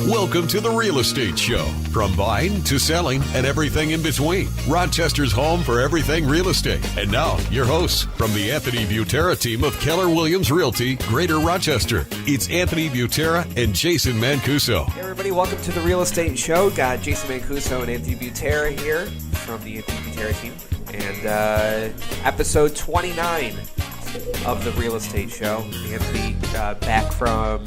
Welcome to The Real Estate Show. From buying to selling and everything in between. Rochester's home for everything real estate. And now, your hosts from the Anthony Butera team of Keller Williams Realty, Greater Rochester. It's Anthony Butera and Jason Mancuso. Hey everybody, welcome to The Real Estate Show. Got Jason Mancuso and Anthony Butera here from the Anthony Butera team. And episode 29 of The Real Estate Show. Anthony back from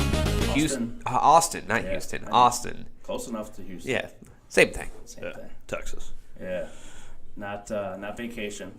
Houston. Austin, not Houston. Austin. Close enough to Houston. Yeah, same thing. Same thing. Texas. Yeah. Not vacation.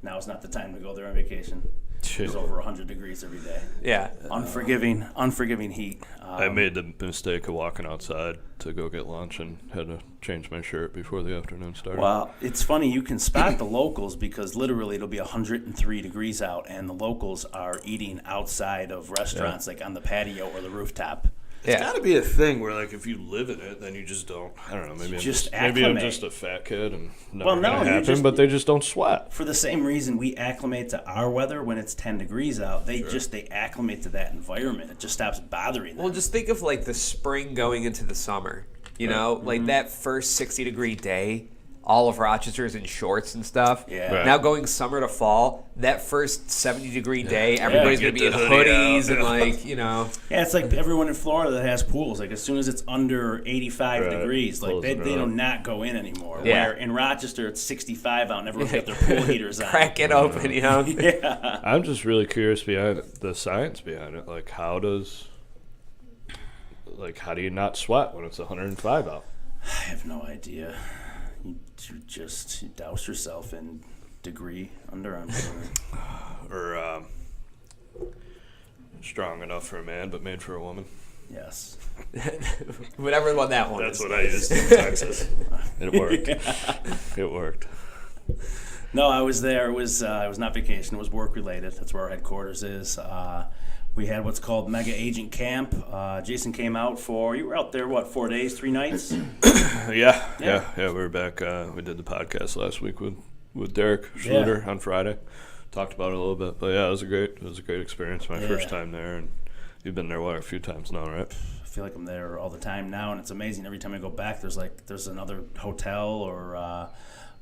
Now is not the time to go there on vacation. It's over 100 degrees every day. Yeah. Unforgiving heat. I made the mistake of walking outside to go get lunch and had to change my shirt before the afternoon started. Well, it's funny. You can spot the locals because literally it'll be 103 degrees out, and the locals are eating outside of restaurants, like on the patio or the rooftop. It's got to be a thing where, like, if you live in it, then you just don't. I don't know. Maybe I'm just a fat kid and never gonna happen. But they just don't sweat. For the same reason we acclimate to our weather when it's 10 degrees out, they acclimate to that environment. It just stops bothering them. Well, just think of like the spring going into the summer. You know, like that first 60-degree day. All of Rochester is in shorts and stuff. Yeah. Right. Now going summer to fall, that first 70-degree day, everybody's going to be in hoodies and like, you know. Yeah, it's like everyone in Florida that has pools. Like as soon as it's under 85 degrees, like they do not go in anymore. Yeah. Where in Rochester it's 65 out and everyone's got their pool heaters on. Crack it open, you know. Yeah. I'm just really curious behind the science behind it. Like how do you not sweat when it's 105 out? I have no idea. You just douse yourself in degree underarm. Or strong enough for a man but made for a woman. Yes. Whatever one that one That's is. what I used in Texas. It worked. Yeah. It worked. No, I was there. It was not vacation. It was work related. That's where our headquarters is. We had what's called Mega Agent Camp. Jason came out you were out there, 4 days, 3 nights? Yeah. We were back. We did the podcast last week with Derek Schluter on Friday. Talked about it a little bit. But yeah, it was a great experience. My first time there. And you've been there, a few times now, right? I feel like I'm there all the time now, and it's amazing. Every time I go back, there's another hotel or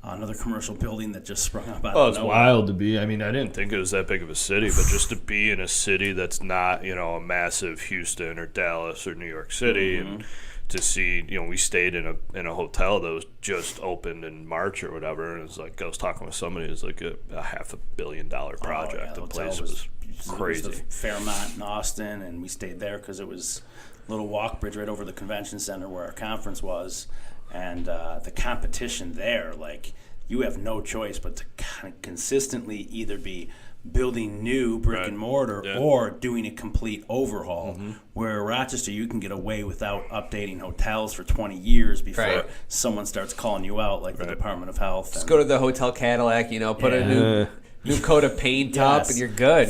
another commercial building that just sprung up out of nowhere. Oh, it's wild to be. I mean, I didn't think it was that big of a city, but just to be in a city that's not, a massive Houston or Dallas or New York City, and to see, we stayed in a hotel that was just opened in March or whatever, and it was like I was talking with somebody. It was like a $500 million project. The place was crazy. It was the Fairmont in Austin, and we stayed there because it was a little walk bridge right over the convention center where our conference was. And the competition there, like, you have no choice but to kind of consistently either be building new brick and mortar or doing a complete overhaul. Where Rochester, you can get away without updating hotels for 20 years before someone starts calling you out, like the Department of Health. Just go to the Hotel Cadillac, put a new coat of paint up, and you're good.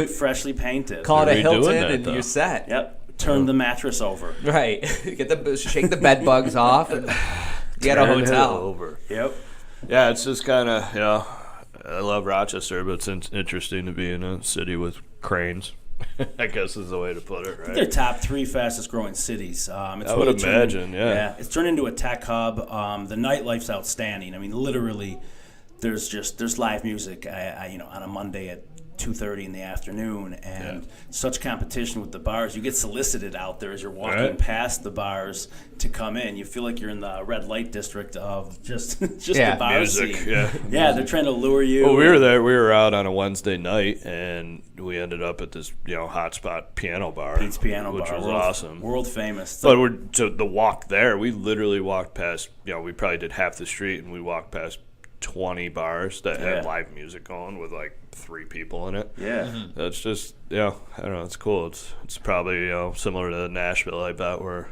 Freshly painted. Call it a Hilton, and you're set. Yep. Turn the mattress over. Right. Shake the bed bugs off and get a hotel. Over. Yep. Yeah, it's just kind of, I love Rochester, but it's interesting to be in a city with cranes, I guess is the way to put it, right? They're top 3 fastest growing cities. I would imagine, yeah. It's turned into a tech hub. The nightlife's outstanding. I mean, literally, there's live music, on a Monday at 2:30 in the afternoon, and such competition with the bars. You get solicited out there as you're walking past the bars to come in. You feel like you're in the red light district of just the bar music, scene. Yeah, they're trying to lure you. Well, we were there. We were out on a Wednesday night, and we ended up at this hotspot piano bar, Pete's Piano which Bar, was awesome, world famous. But the walk there, we literally walked past. We probably did half the street, and we walked past 20 bars that had live music going with like 3 people in it. Yeah. That's just, I don't know, it's cool. It's probably, similar to Nashville, I bet, where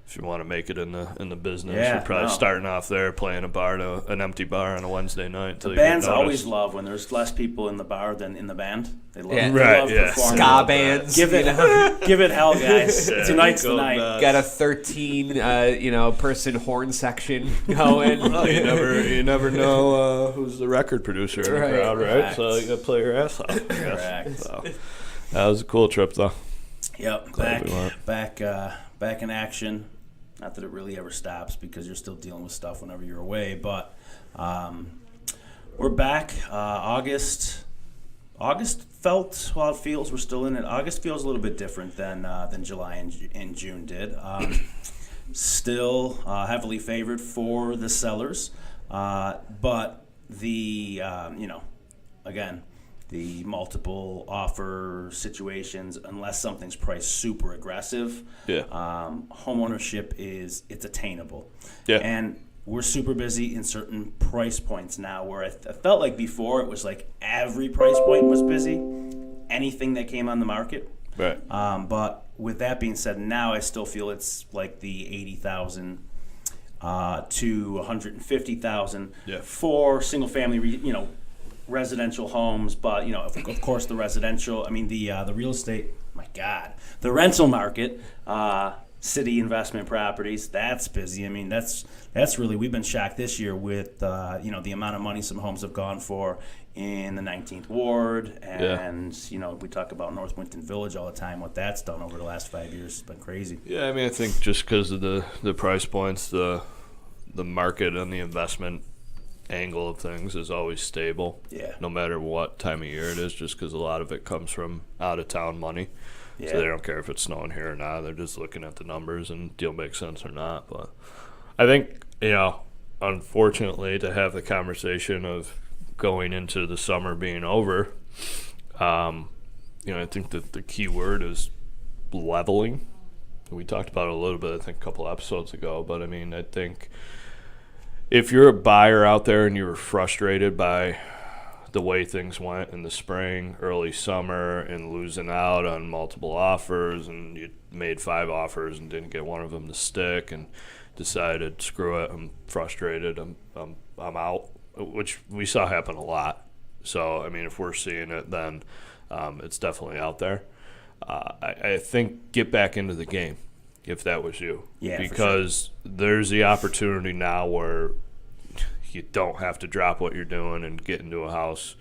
if you want to make it in the business, you're probably starting off there playing an empty bar on a Wednesday night. The bands always love when there's less people in the bar than in the band. They love, performing. Ska bands. Give it hell, guys. Tonight's the night. Got a 13 person horn section going. Well, you never know who's the record producer in the crowd, right? Correct. So you got to play your ass off. Correct. So, that was a cool trip, though. Yep, Glad we went. back in action. Not that it really ever stops because you're still dealing with stuff whenever you're away, but we're back. August felt, while it feels we're still in it, August feels a little bit different than July and June did. Still heavily favored for the sellers, but the again, the multiple offer situations, unless something's priced super aggressive, home ownership it's attainable. Yeah. And we're super busy in certain price points now, where I felt like before it was like every price point was busy, anything that came on the market. Right. But with that being said, now I still feel it's like the 80,000 to 150,000 for single family, residential homes. But of course, the residential. I mean, the real estate. My God, the rental market. City investment properties, that's busy. I mean, that's really, we've been shocked this year with the amount of money some homes have gone for in the 19th Ward, and we talk about North Winton Village all the time. What that's done over the last 5 years has been crazy. Yeah, I mean, I think just because of the price points, the market and the investment angle of things is always stable. Yeah. No matter what time of year it is, just because a lot of it comes from out of town money. Yeah. So they don't care if it's snowing here or not. They're just looking at the numbers and deal makes sense or not. But I think, unfortunately, to have the conversation of going into the summer being over, I think that the key word is leveling. We talked about it a little bit, I think, a couple episodes ago. But, I mean, I think if you're a buyer out there and you were frustrated by the way things went in the spring, early summer, and losing out on multiple offers, and you made 5 offers and didn't get one of them to stick, and decided, screw it, I'm frustrated, I'm out, which we saw happen a lot. So, I mean, if we're seeing it, then it's definitely out there. I think get back into the game if that was you. Yeah, because there's the opportunity now where you don't have to drop what you're doing and get into a house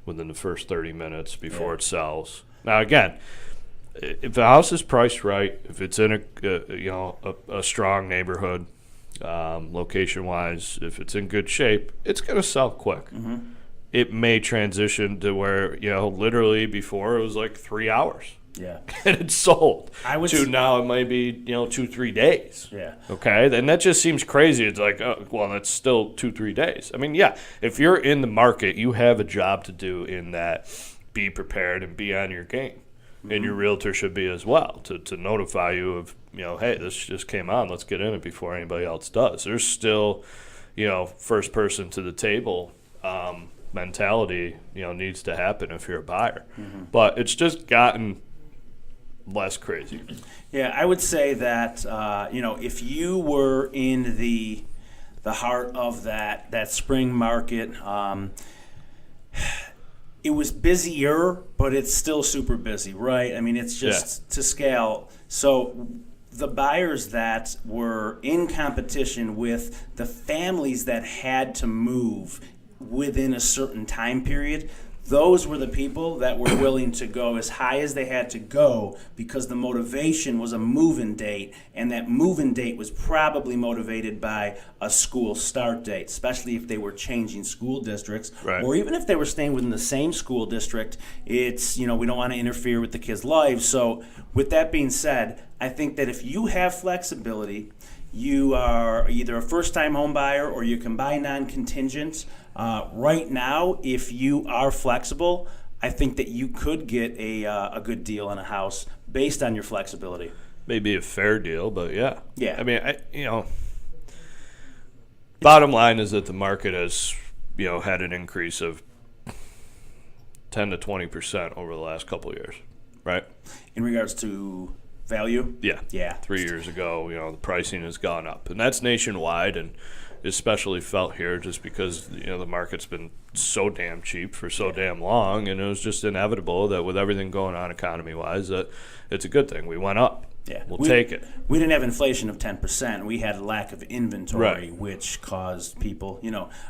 within the first 30 minutes before it sells. Now, again, if the house is priced right, if it's in a strong neighborhood, location-wise, if it's in good shape, it's going to sell quick. Mm-hmm. It may transition to where, literally before it was like 3 hours. Yeah. And it's sold. Now it might be, 2-3 days. Yeah. Okay. Then that just seems crazy. It's like, that's still 2-3 days. I mean, yeah, if you're in the market, you have a job to do in that. Be prepared and be on your game. Mm-hmm. And your realtor should be as well to notify you of, hey, this just came on. Let's get in it before anybody else does. There's still, first person to the table mentality, needs to happen if you're a buyer. Mm-hmm. But it's just gotten less crazy. Yeah, I would say that if you were in the heart of that spring market, it was busier, but it's still super busy, right? I mean, it's just to scale. So the buyers that were in competition with the families that had to move within a certain time period, those were the people that were willing to go as high as they had to go because the motivation was a move-in date, and that move-in date was probably motivated by a school start date, especially if they were changing school districts. Right. Or even if they were staying within the same school district. It's, we don't want to interfere with the kids' lives. So with that being said, I think that if you have flexibility, you are either a first-time home buyer or you can buy non-contingent. Right now, if you are flexible, I think that you could get a good deal on a house based on your flexibility. Maybe a fair deal, but yeah. Yeah. I mean, bottom line is that the market has, had an increase of 10 to 20% over the last couple of years, right? In regards to value? Yeah. Yeah. 3 years ago, the pricing has gone up, and that's nationwide, and especially felt here just because the market's been so damn cheap for so damn long, and it was just inevitable that with everything going on economy-wise that it's a good thing. We went up. Yeah, we'll take it. We didn't have inflation of 10%. We had a lack of inventory, Right. which caused people,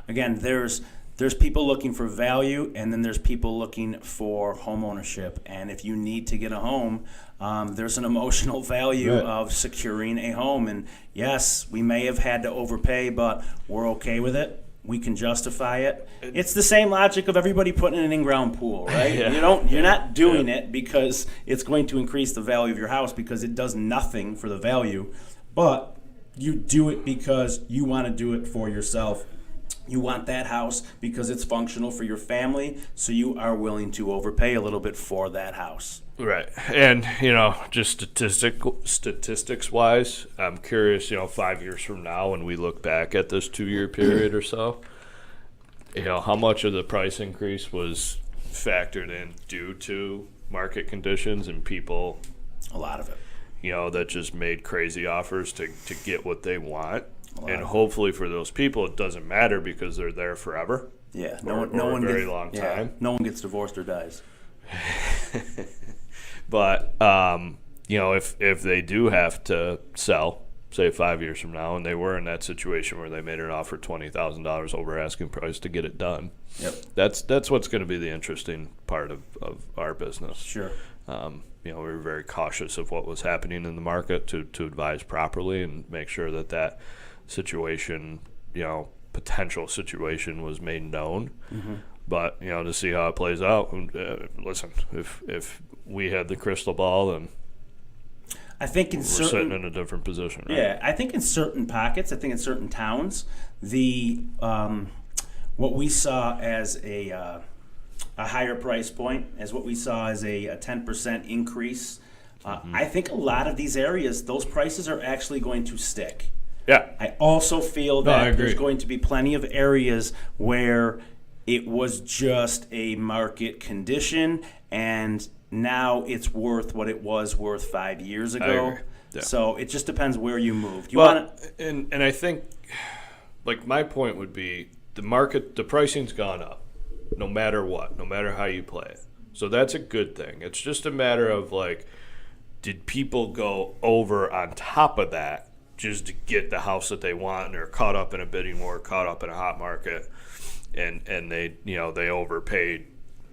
again, there's there's people looking for value, and then there's people looking for home ownership. And if you need to get a home, there's an emotional value of securing a home. And yes, we may have had to overpay, but we're okay with it. We can justify it. It's the same logic of everybody putting in an in-ground pool, right? You're not doing it because it's going to increase the value of your house, because it does nothing for the value, but you do it because you want to do it for yourself. You want that house because it's functional for your family, so you are willing to overpay a little bit for that house. Right. And, just statistics-wise, I'm curious, 5 years from now when we look back at this 2-year period or so, how much of the price increase was factored in due to market conditions and people, A lot of it. That just made crazy offers to get what they want. And hopefully for those people, it doesn't matter because they're there forever. Yeah, no one very gets, long time. No one gets divorced or dies. But if they do have to sell, say 5 years from now, and they were in that situation where they made an offer $20,000 over asking price to get it done, that's what's going to be the interesting part of our business. Sure. We were very cautious of what was happening in the market to advise properly and make sure that situation, potential situation was made known. Mm-hmm. But, to see how it plays out, listen, if we had the crystal ball, then I think we're sitting in a different position, right? Yeah, I think in certain pockets, I think in certain towns, the what we saw as a higher price point, as what we saw as a 10% increase, I think a lot of these areas, those prices are actually going to stick. Yeah. I also feel that there's going to be plenty of areas where it was just a market condition, and now it's worth what it was worth 5 years ago. I agree. Yeah. So it just depends where you moved. And I think, my point would be the pricing's gone up, no matter what, no matter how you play it. So that's a good thing. It's just a matter of, did people go over on top of that just to get the house that they want, and they're caught up in a bidding war, caught up in a hot market, and they they overpaid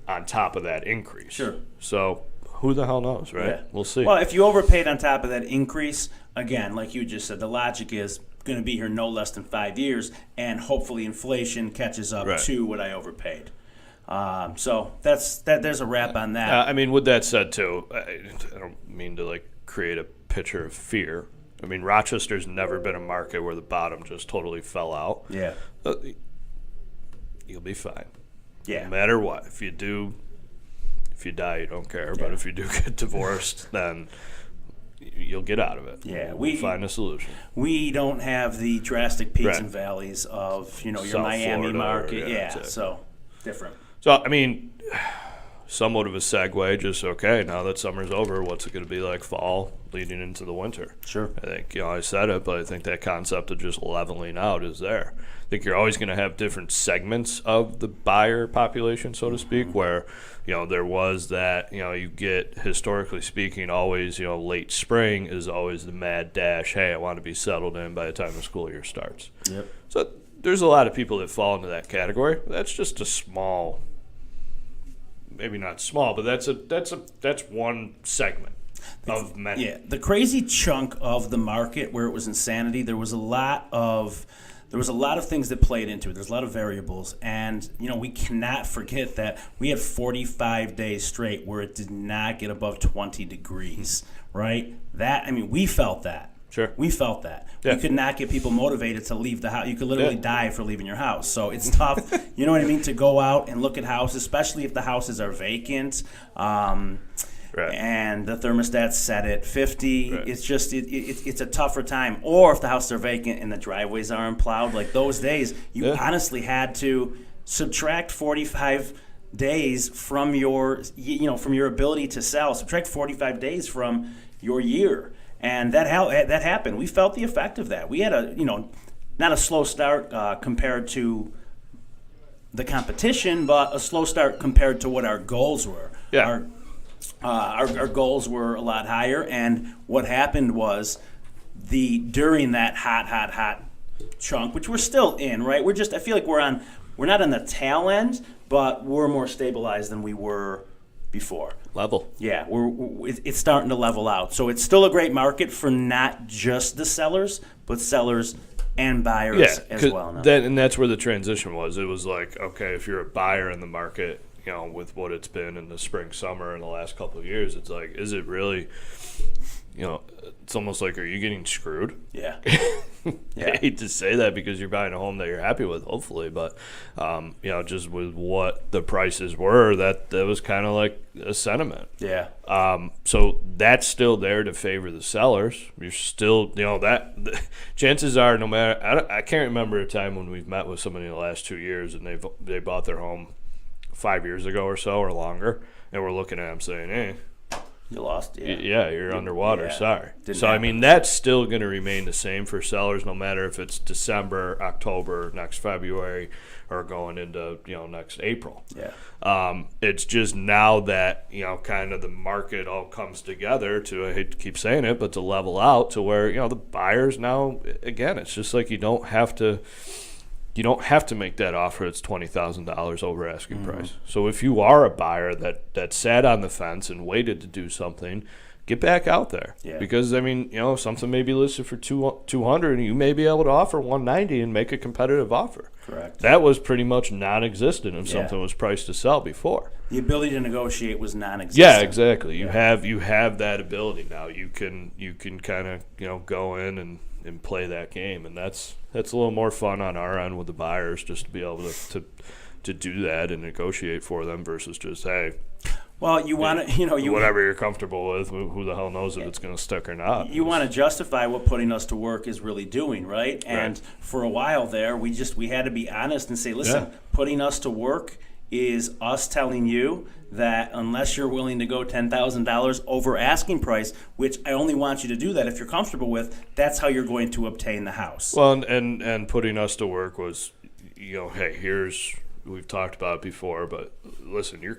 on top of that increase. Sure. So who the hell knows, right? Yeah. We'll see. Well, if you overpaid on top of that increase, again, like you just said, the logic is going to be here no less than 5 years, and hopefully inflation catches up to what I overpaid. So there's a wrap on that. With that said, too, I don't mean to create a picture of fear. Rochester's never been a market where the bottom just totally fell out. Yeah. You'll be fine. Yeah. No matter what. If you die, you don't care. But if you do get divorced, then you'll get out of it. Yeah. We'll find a solution. We don't have the drastic peaks and valleys of, your South Miami Florida, market. exactly. So different. So, somewhat of a segue, now that summer's over, what's it going to be like fall leading into the winter? Sure. I think, I said it, but I think that concept of just leveling out is there. I think you're always going to have different segments of the buyer population, so to speak, where, there was that, you get, historically speaking, always, late spring is always the mad dash, hey, I want to be settled in by the time the school year starts. Yep. So there's a lot of people that fall into that category. That's just a small, maybe not small, but that's one segment of many. Yeah, the crazy chunk of the market where it was insanity, there was a lot of things that played into it. There's a lot of variables, and we cannot forget that we had 45 days straight where it did not get above 20 degrees, right? We felt that. Sure. We felt that. Yeah. We could not get people motivated to leave the house. You could literally die for leaving your house. So it's tough, you know what I mean, to go out and look at houses, especially if the houses are vacant. Right. And the thermostat's set at 50. Right. It's just it's a tougher time. Or if the houses are vacant and the driveways aren't plowed, like those days, you honestly had to subtract 45 days from your ability to sell. Subtract 45 days from your year. And that happened. We felt the effect of that. We had not a slow start compared to the competition, but a slow start compared to what our goals were. Yeah. Our goals were a lot higher, and what happened was during that hot chunk, which we're still in, right? I feel like we're on we're not on the tail end, but we're more stabilized than we were before. Level. Yeah, it's starting to level out. So it's still a great market for not just the sellers, but sellers and buyers as well now. And that's where the transition was. It was like, okay, if you're a buyer in the market, with what it's been in the spring, summer, in the last couple of years, it's like, is it really, it's almost like, are you getting screwed? Yeah. I hate to say that because you're buying a home that you're happy with, hopefully, but just with what the prices were, that was kind of like a sentiment. Yeah. So that's still there to favor the sellers. You're still, chances are, no matter, I can't remember a time when we've met with somebody in the last 2 years and they bought their home 5 years ago or so or longer, and we're looking at them saying, hey, you lost. You're underwater. Yeah. Sorry. Didn't So, happen. I mean, that's still going to remain the same for sellers, no matter if it's December, October, next February, or going into, next April. Yeah. It's just now that, kind of the market all comes together to, I hate to keep saying it, but to level out to where, the buyers now, again, it's just like you don't have to make that offer that's $20,000 over asking price. So if you are a buyer that sat on the fence and waited to do something, get back out there. Yeah. Because, I mean, something may be listed for $200 and you may be able to offer $190 and make a competitive offer. Correct. That was pretty much non-existent if Yeah. something was priced to sell before. The ability to negotiate was non-existent. Yeah, exactly. You have that ability now. You can kind of go in and play that game, and that's a little more fun on our end with the buyers, just to be able to do that and negotiate for them versus just, hey, Well, you want to, whatever you're comfortable with. Who the hell knows if it's going to stick or not? You want to justify what putting us to work is really doing, right? And for a while there, we had to be honest and say, listen, putting us to work is us telling you that unless you're willing to go $10,000 over asking price, which I only want you to do that if you're comfortable with, that's how you're going to obtain the house. Well, and putting us to work was, hey, we've talked about it before, but listen,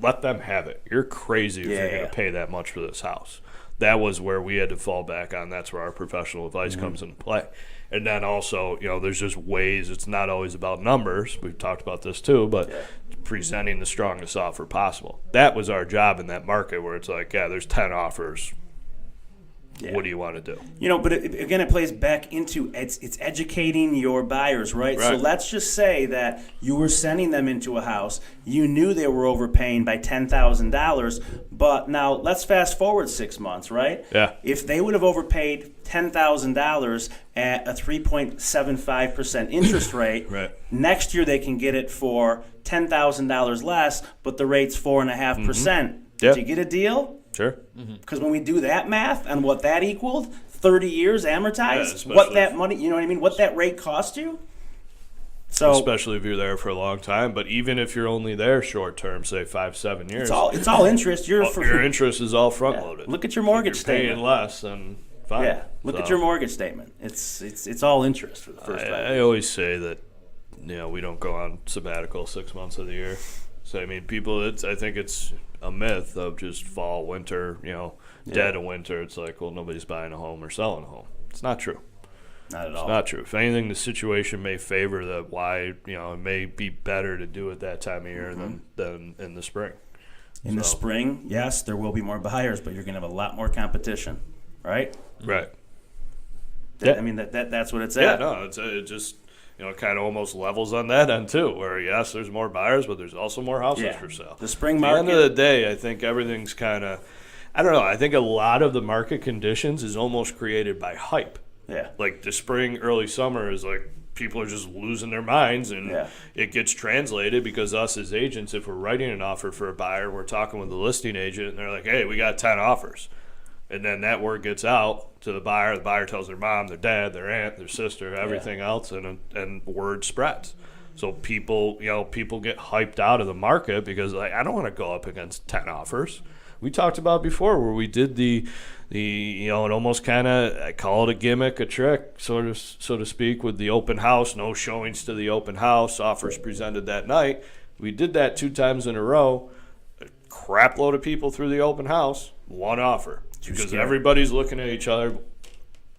let them have it. You're crazy if you're going to pay that much for this house. That was where we had to fall back on. That's where our professional advice comes into play. And then also, there's just ways. It's not always about numbers. We've talked about this too, but presenting the strongest offer possible. That was our job in that market where it's like, there's 10 offers. Yeah. What do you want to do? But again, it plays back into it's educating your buyers, right? So let's just say that you were sending them into a house. You knew they were overpaying by $10,000, but now let's fast forward 6 months, right? Yeah. If they would have overpaid $10,000 at a 3.75% interest rate, next year they can get it for $10,000 less, but the rate's 4.5%. Did you get a deal? Sure. Because when we do that math on what that equaled, 30 years amortized, what that money, you know what I mean, what that rate cost you. So especially if you're there for a long time, but even if you're only there short term, say 5-7 years, it's all interest. Your interest is all front loaded. Look at your mortgage statement. Paying less, then fine. Yeah, look at your mortgage statement. It's all interest for the first 5 years. I always say that we don't go on sabbatical 6 months of the year. So I mean, people, I think it's a myth of just fall, winter, dead of winter. It's like, well, nobody's buying a home or selling a home. It's not true. Not at all. It's not true. If anything, the situation may favor that. Why, it may be better to do it that time of year than in the spring. In the spring, yes, there will be more buyers, but you're going to have a lot more competition, right? Right. I mean, that's what it's at. Yeah, no, it just it kind of almost levels on that end too, where yes, there's more buyers, but there's also more houses for sale. The spring market. At the end of the day, I think everything's kind of, I don't know. I think a lot of the market conditions is almost created by hype. Yeah. Like the spring, early summer is like people are just losing their minds, and it gets translated because us as agents, if we're writing an offer for a buyer, we're talking with the listing agent, and they're like, hey, we got 10 offers. And then that word gets out to the buyer. The buyer tells their mom, their dad, their aunt, their sister, everything else, and word spreads. So people get hyped out of the market because I don't want to go up against 10 offers. We talked about before where we did the it almost kind of, I call it a gimmick, a trick, so to speak, with the open house, no showings to the open house, offers presented that night. We did that 2 times in a row. A crap load of people through the open house, 1 offer. Because everybody's looking at each other.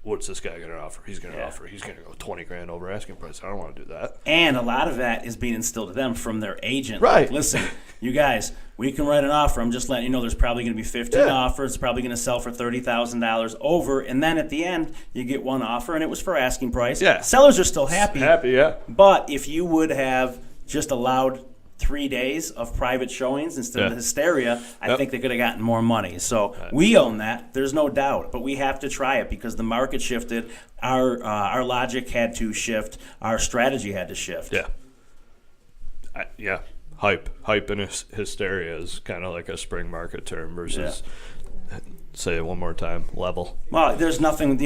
what's this guy going to offer? He's going to offer. He's going to go $20,000 over asking price. I don't want to do that. And a lot of that is being instilled to them from their agent. Right. Like, listen, you guys, we can write an offer. I'm just letting you know there's probably going to be 15 offers. It's probably going to sell for $30,000 over. And then at the end, you get one offer, and it was for asking price. Yeah. Sellers are still happy. Yeah. But if you would have just allowed 3 days of private showings instead of the hysteria, I think they could have gotten more money. So we own that. There's no doubt. But we have to try it because the market shifted. Our logic had to shift. Our strategy had to shift. Yeah. Hype and hysteria is kind of like a spring market term versus, say it one more time, level. Well, there's nothing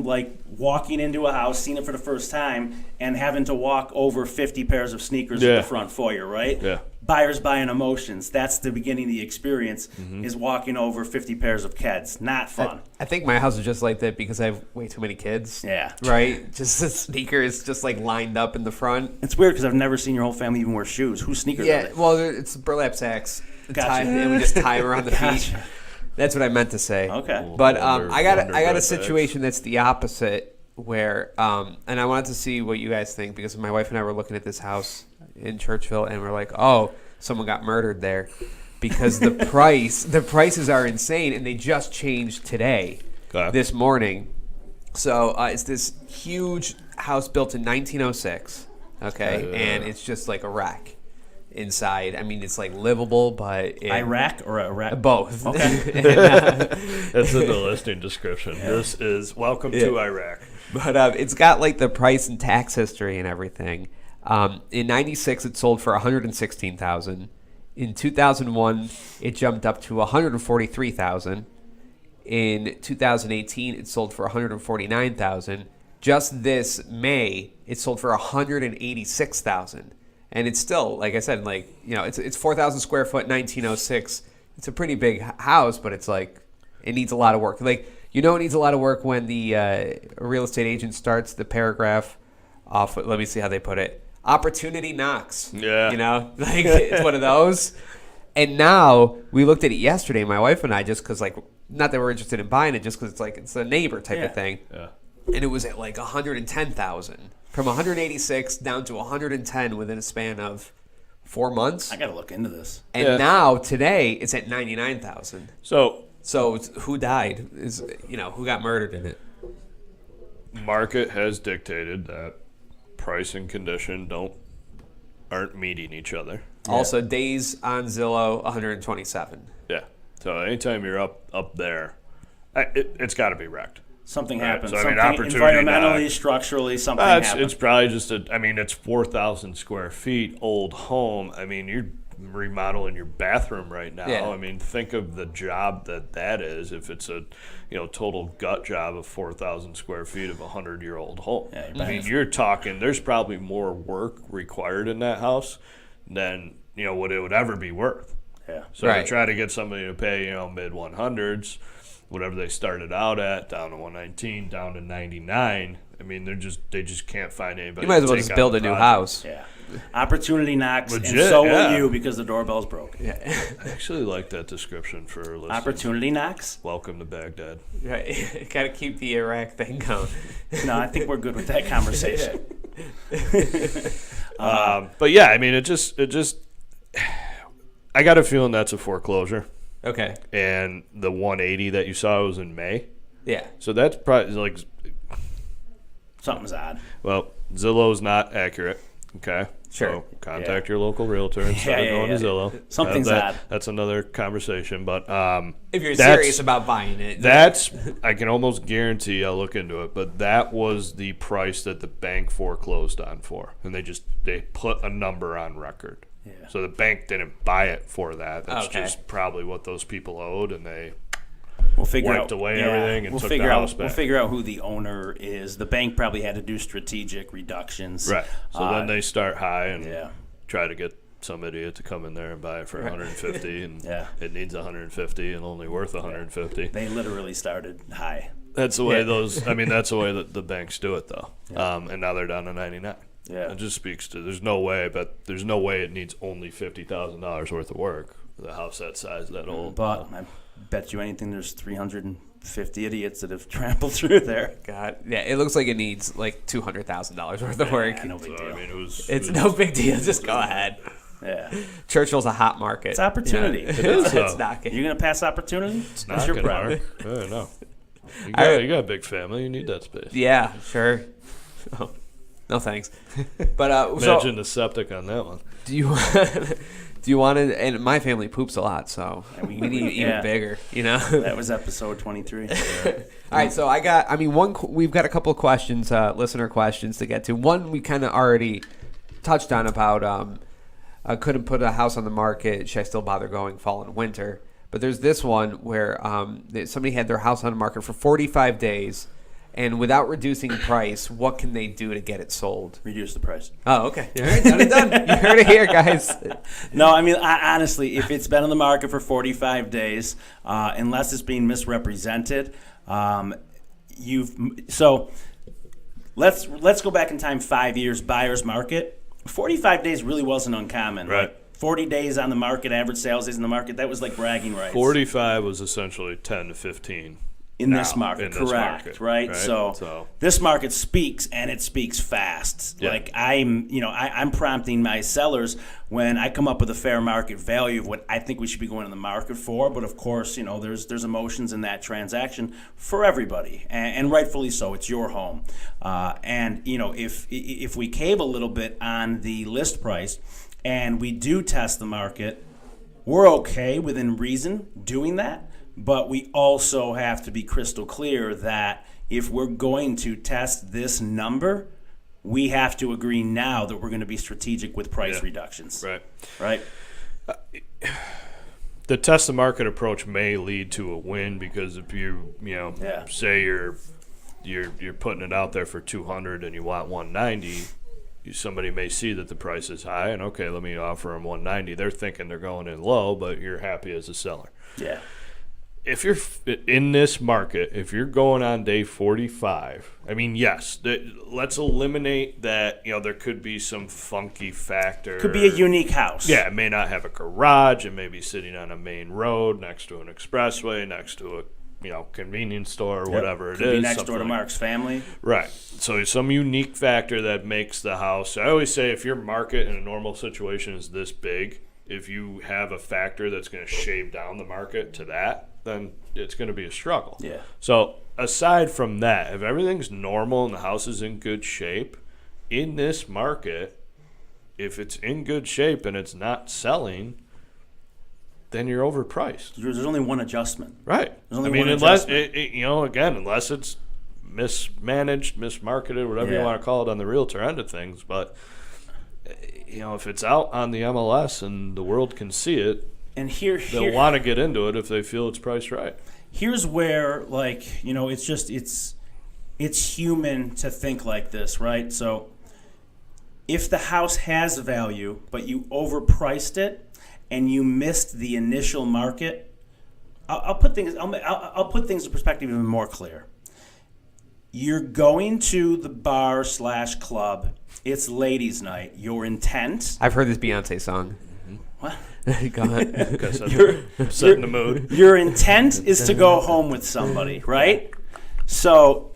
like walking into a house, seeing it for the first time, and having to walk over 50 pairs of sneakers in the front foyer, right? Yeah. Buyers buying emotions. That's the beginning of the experience, is walking over 50 pairs of Keds. Not fun. I think my house is just like that because I have way too many kids. Yeah. Right? Just the sneakers just like lined up in the front. It's weird because I've never seen your whole family even wear shoes. Whose sneakers are Yeah, they? well, it's burlap sacks. Gotcha. And we just tie them around the feet. Gotcha. That's what I meant to say. Okay. But Wonder I got a bags. situation that's the opposite where, and I wanted to see what you guys think because my wife and I were looking at this house in Churchville and we're like, oh, someone got murdered there because the prices are insane and they just changed today, this morning. So it's this huge house built in 1906, okay, and it's just like a wreck inside. I mean, it's like livable, but Iraq or Iraq? both. Okay. That's in the listing description. This is welcome to Iraq. But it's got like the price and tax history and everything. In '96, it sold for $116,000. In 2001, it jumped up to $143,000. In 2018, it sold for $149,000. Just this May, it sold for $186,000. And it's still, like I said, like, you know, it's 4,000 square foot, 1906. It's a pretty big house, but it's like it needs a lot of work. Like, you know, it needs a lot of work when the real estate agent starts the paragraph off. Let me see how they put it. Opportunity knocks. Yeah. You know, like it's one of those. And now we looked at it yesterday, my wife and I, just because, like, not that we're interested in buying it, just because it's like it's a neighbor type of thing. Yeah. And it was at like 110,000. From 186 down to 110 within a span of 4 months. I got to look into this. And now, today, it's at 99,000. So So who died? Is, you know, who got murdered in it? market has dictated that price and condition aren't meeting each other. Also, days on Zillow, 127. Yeah. So anytime you're up there, it's got to be wrecked. Something Right. happened. So, I mean, Something opportunity environmentally, knock. structurally, something happened. It's probably just it's 4,000 square feet, old home. I mean, you're remodeling your bathroom right now. Yeah. I mean, think of the job that is. If it's a, total gut job of 4,000 square feet of a 100-year-old home. Yeah, I mean, you're talking. There's probably more work required in that house than what it would ever be worth. Yeah. So Right. to try to get somebody to pay mid 100s, whatever they started out at, down to 119, down to 99. I mean, they just can't find anybody. You might as to well take just on build the a new project. house. Yeah. Opportunity knocks, and Legit, so yeah. will you because the doorbell's broken. Yeah. I actually like that description for listeners. Opportunity knocks? Welcome to Baghdad. Right. Got to keep the Iraq thing going. No, I think we're good with that conversation. But yeah, I mean, it just. I got a feeling that's a foreclosure, Okay. and the 180 that you saw was in May. Yeah. So that's probably like, Something's odd. well, Zillow's not accurate. Okay. Sure. So contact your local realtor instead of going to Zillow. Something's That- odd. That's another conversation. But If you're that's- serious about buying it. That's, I can almost guarantee I'll look into it, but that was the price that the bank foreclosed on for. And they put a number on record. Yeah. So the bank didn't buy it for that. That's Okay. just probably what those people owed, and they We'll figure wiped out away everything and we'll took figure the out, house back. We'll figure out who the owner is. The bank probably had to do strategic reductions. Right. So then they start high and Yeah. try to get some idiot to come in there and buy it for 150, and Yeah. it needs 150 and only worth 150. They literally started high. That's the way that's the way that the banks do it, though. And now they're down to 99. Yeah. It just speaks to there's no way it needs only $50,000 worth of work. The house that size, that old. But I bet you anything there's 50 idiots that have trampled through there. God, yeah, it looks like it needs like $200,000 worth of work. Yeah, no big So, deal. I mean, It's no big deal. Just go ahead. Yeah. Churchill's a hot market. It's opportunity. Yeah. It is, It's though. knocking. You're going to pass opportunity? It's That's not your gonna problem. work. I know. I- You got a big family. You need that space. Yeah, sure. Oh, no thanks. But Imagine so the septic on that one. do you want to? And my family poops a lot, so we need even yeah. bigger. You know. That was episode 23. All right, so we've got a couple of questions, listener questions to get to. One we kind of already touched on about couldn't put a house on the market. Should I still bother going fall and winter? But there's this one where somebody had their house on the market for 45 days, and without reducing price, what can they do to get it sold? Reduce the price. Oh, okay. All right, done and done. You heard it here, guys. No, I mean, honestly, if it's been on the market for 45 days, unless it's being misrepresented, so let's go back in time 5 years, buyer's market. 45 days really wasn't uncommon. Right. Like 40 days on the market, average sales days in the market, that was like bragging rights. 45 was essentially 10 to 15. in now, this market, in this correct, market, right? right? So So- this market speaks, and it speaks fast. Yeah. Like I'm prompting my sellers when I come up with a fair market value of what I think we should be going to the market for. But of course, there's emotions in that transaction for everybody, and rightfully so. It's your home, and if we cave a little bit on the list price, and we do test the market, we're okay within reason doing that. But we also have to be crystal clear that if we're going to test this number, we have to agree now that we're going to be strategic with price reductions. Right. Right? The test the market approach may lead to a win because if you Yeah. say you're putting it out there for 200 and you want 190, somebody may see that the price is high and okay, let me offer them 190. They're thinking they're going in low, but you're happy as a seller. Yeah. If you're in this market, if you're going on day 45, I mean, yes, let's eliminate that. There could be some funky factor. Could be a unique house. Yeah, it may not have a garage. It may be sitting on a main road next to an expressway, next to a convenience store or whatever Could it is. be next door to something like- Mark's family. Right. So some unique factor that makes the house. I always say if your market in a normal situation is this big, if you have a factor that's going to shave down the market to that, then it's going to be a struggle. Yeah. So aside from that, if everything's normal and the house is in good shape, in this market, if it's in good shape and it's not selling, then you're overpriced. There's only one adjustment. Right. There's only I mean, one unless adjustment. unless it's mismanaged, mismarketed, whatever you Yeah. want to call it on the realtor end of things, but if it's out on the MLS and the world can see it, And they'll want to get into it if they feel it's priced right. here's where it's human to think like this, right? So if the house has value but you overpriced it and you missed the initial market, I'll put things in perspective even more clear. You're going to the bar/club, it's ladies' night, your intent. I've heard this Beyonce song. What? Go ahead. Because I'm setting the mood. Your intent is to go home with somebody, right? So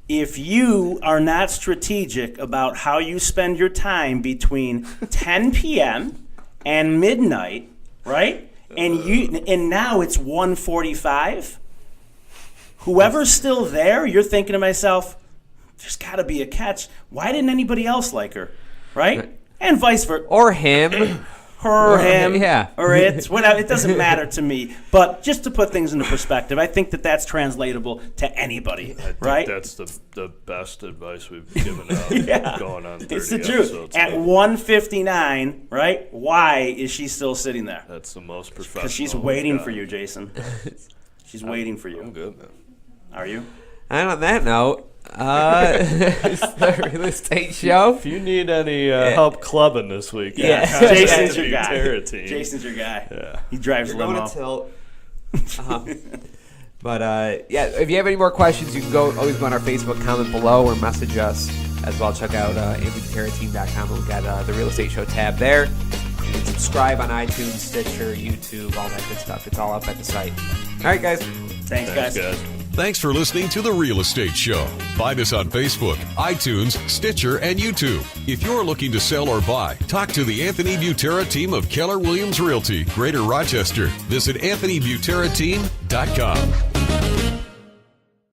if you are not strategic about how you spend your time between 10 p.m. and midnight, right? And now it's 1:45. Whoever's still there, you're thinking to myself, there's got to be a catch. Why didn't anybody else like her, right? And vice versa. Or him. Her, him, yeah. or it, whatever. It doesn't matter to me. But just to put things into perspective, I think that that's translatable to anybody, I think right? that's the best advice we've given out going on 30 It's the episodes. truth. At 1:59, right? Why is she still sitting there? That's the most professional. Because she's waiting for you, Jason. She's waiting for you. I'm good, man. Are you? And on that note, it's the Real Estate Show. If you need any help clubbing this week, Yeah. Jason's your Anthony guy. Terra team. Jason's your guy. Yeah. He drives You're going limo. to tilt. But if you have any more questions, you can always go on our Facebook, comment below, or message us as well. Check out AntonyTerraTeam.com. We've got the Real Estate Show tab there. You can subscribe on iTunes, Stitcher, YouTube, all that good stuff. It's all up at the site. All right, guys. Thanks, guys. Thanks, guys. Thanks for listening to The Real Estate Show. Find us on Facebook, iTunes, Stitcher, and YouTube. If you're looking to sell or buy, talk to the Anthony Butera team of Keller Williams Realty, Greater Rochester. Visit AnthonyButeraTeam.com.